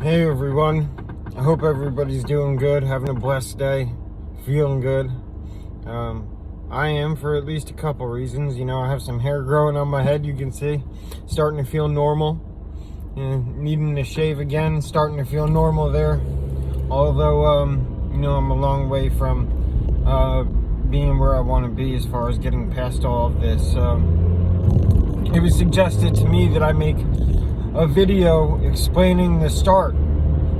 Hey everyone, I hope everybody's doing good, having a blessed day, feeling good. I am for at least a couple reasons. I have some hair growing on my head, you can see, starting to feel normal. Needing to shave again, starting to feel normal there. Although, I'm a long way from being where I want to be as far as getting past all of this. It was suggested to me that I make a video explaining the start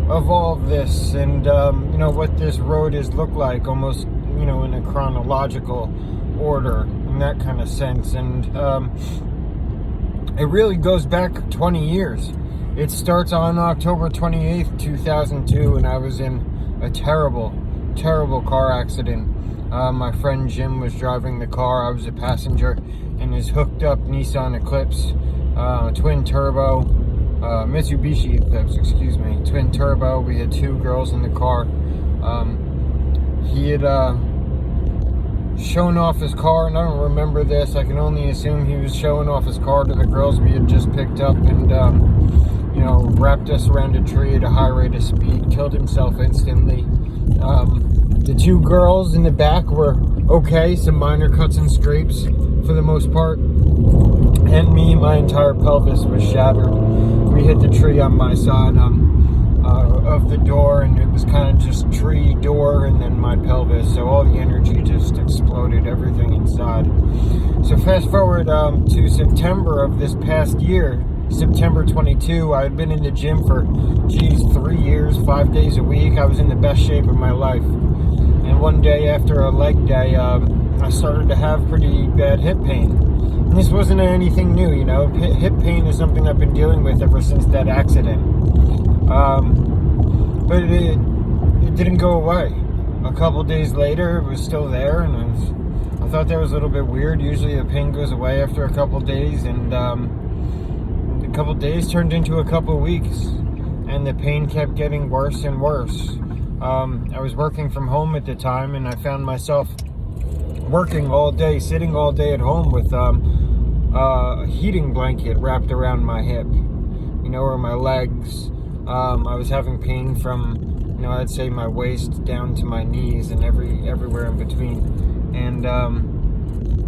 of all of this and what this road has looked like, almost in a chronological order in that kind of sense. And it really goes back 20 years. It starts on October 28th 2002, and I was in a terrible car accident. My friend Jim was driving the car. I was a passenger in his hooked up Nissan Eclipse, twin turbo, Mitsubishi Eclipse, twin turbo. We had two girls in the car. He had shown off his car, and I don't remember this. I can only assume he was showing off his car to the girls we had just picked up, and wrapped us around a tree at a high rate of speed, killed himself instantly. The two girls in the back were okay, some minor cuts and scrapes for the most part, and me, my entire pelvis was shattered. We hit the tree on my side of the door, and it was kind of just tree, door, and then my pelvis, so all the energy just exploded, everything inside. So fast forward to September of this past year, September 22, I had been in the gym for 3 years, 5 days a week. I was in the best shape of my life. And one day after a leg day, I started to have pretty bad hip pain. And this wasn't anything new, hip pain is something I've been dealing with ever since that accident. But it didn't go away. A couple days later, it was still there, and I thought that was a little bit weird. Usually the pain goes away after a couple days, and a couple days turned into a couple weeks, and the pain kept getting worse and worse. I was working from home at the time, and I found myself working all day, sitting all day at home with a heating blanket wrapped around my hip, or my legs. I was having pain from, I'd say my waist down to my knees and everywhere in between. And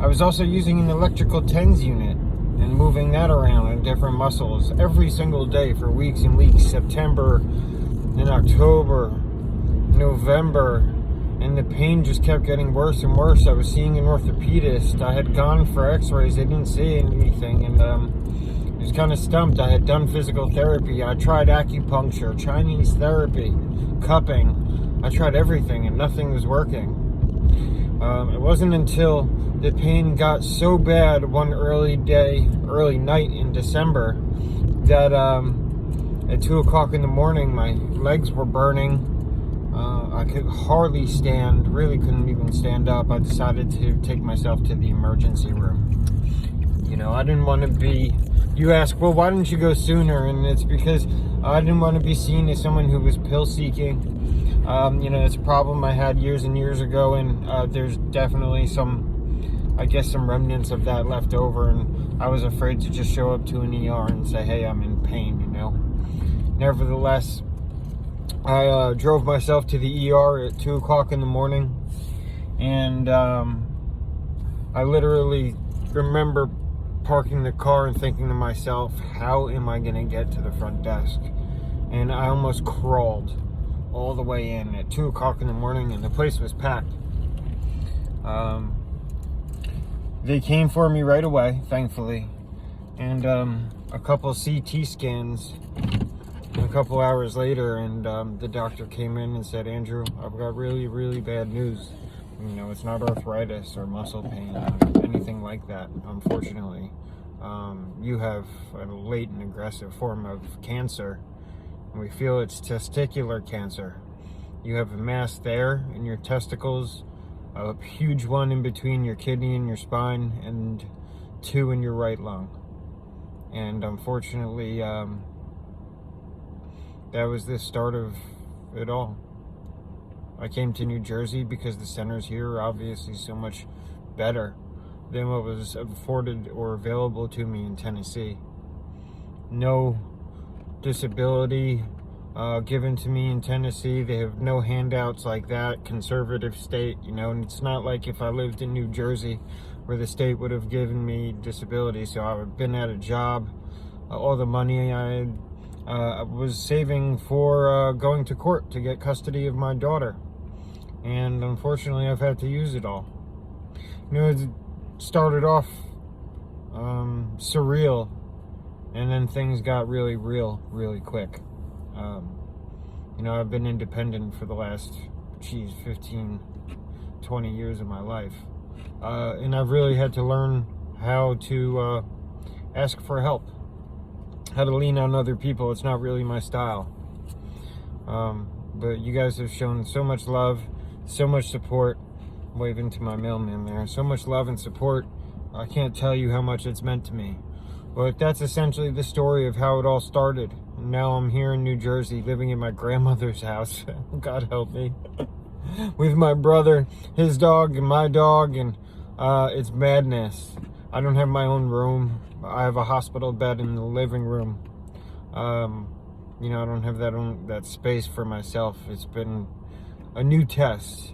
I was also using an electrical TENS unit and moving that around in different muscles every single day for weeks and weeks. September, then October, November, and the pain just kept getting worse and worse. I was seeing an orthopedist. I had gone for x-rays. They didn't see anything, and I was kind of stumped. I had done physical therapy. I tried acupuncture, Chinese therapy, cupping. I tried everything, and nothing was working. It wasn't until the pain got so bad one early night in December that at 2 o'clock in the morning, my legs were burning. I could hardly stand, really couldn't even stand up. I decided to take myself to the emergency room. I didn't want to be, you ask, well, why didn't you go sooner? And it's because I didn't want to be seen as someone who was pill seeking. It's a problem I had years and years ago, and there's definitely some remnants of that left over, and I was afraid to just show up to an ER and say, hey, I'm in pain, Nevertheless, I drove myself to the ER at 2 o'clock in the morning, and I literally remember parking the car and thinking to myself, how am I going to get to the front desk? And I almost crawled all the way in at 2 o'clock in the morning, and the place was packed. They came for me right away, thankfully, and a couple CT scans a couple hours later, and the doctor came in and said, Andrew, I've got really bad news. It's not arthritis or muscle pain or anything like that, unfortunately. You have a late and aggressive form of cancer, and we feel it's testicular cancer. You have a mass there in your testicles, a huge one in between your kidney and your spine, and 2 in your right lung. And unfortunately, that was the start of it all. I came to New Jersey because the centers here are obviously so much better than what was afforded or available to me in Tennessee. No disability given to me in Tennessee. They have no handouts like that. Conservative state, you know, and it's not like if I lived in New Jersey where the state would have given me disability. So I've been at a job. All the money I was saving for going to court to get custody of my daughter. And unfortunately, I've had to use it all. You know, it started off surreal, and then things got really real really quick. You know, I've been independent for the last 15, 20 years of my life, and I've really had to learn how to ask for help, how to lean on other people. It's not really my style, but you guys have shown so much love, so much support. Waving to my mailman there. So much love and support. I can't tell you how much it's meant to me. But that's essentially the story of how it all started. And now I'm here in New Jersey, living in my grandmother's house. God help me. With my brother, his dog, and my dog, and it's madness. I don't have my own room. I have a hospital bed in the living room. You know, I don't have that space for myself. It's been a new test.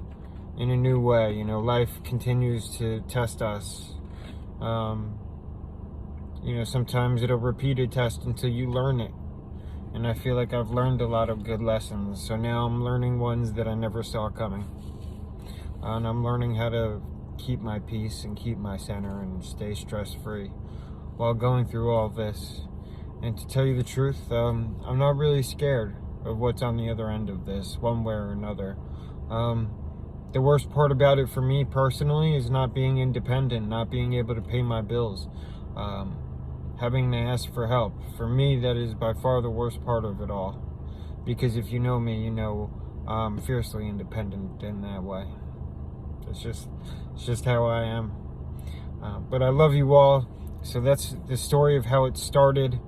In a new way, you know, life continues to test us. You know, sometimes it'll repeat a test until you learn it. And I feel like I've learned a lot of good lessons. So now I'm learning ones that I never saw coming. And I'm learning how to keep my peace and keep my center and stay stress-free while going through all this. And to tell you the truth, I'm not really scared of what's on the other end of this, one way or another. The worst part about it for me personally is not being independent, not being able to pay my bills, having to ask for help. For me, that is by far the worst part of it all. Because if you know me, you know I'm fiercely independent in that way. It's just how I am. But I love you all. So that's the story of how it started.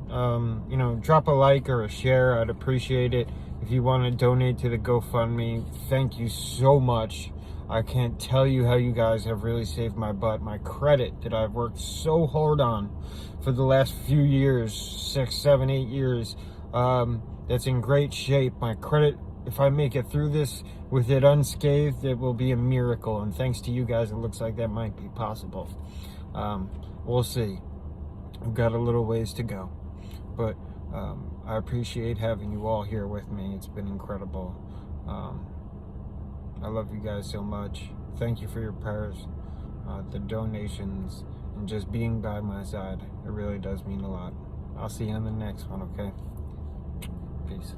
You know, drop a like or a share. I'd appreciate it. If you want to donate to the GoFundMe, thank you so much. I can't tell you how you guys have really saved my butt. My credit that I've worked so hard on for the last few years, 6, 7, 8 years, that's in great shape. My credit, if I make it through this with it unscathed, it will be a miracle. And thanks to you guys, it looks like that might be possible. We'll see. We've got a little ways to go. But I appreciate having you all here with me. It's been incredible. I love you guys so much. Thank you for your prayers, the donations, and just being by my side. It really does mean a lot. I'll see you on the next one, okay? Peace.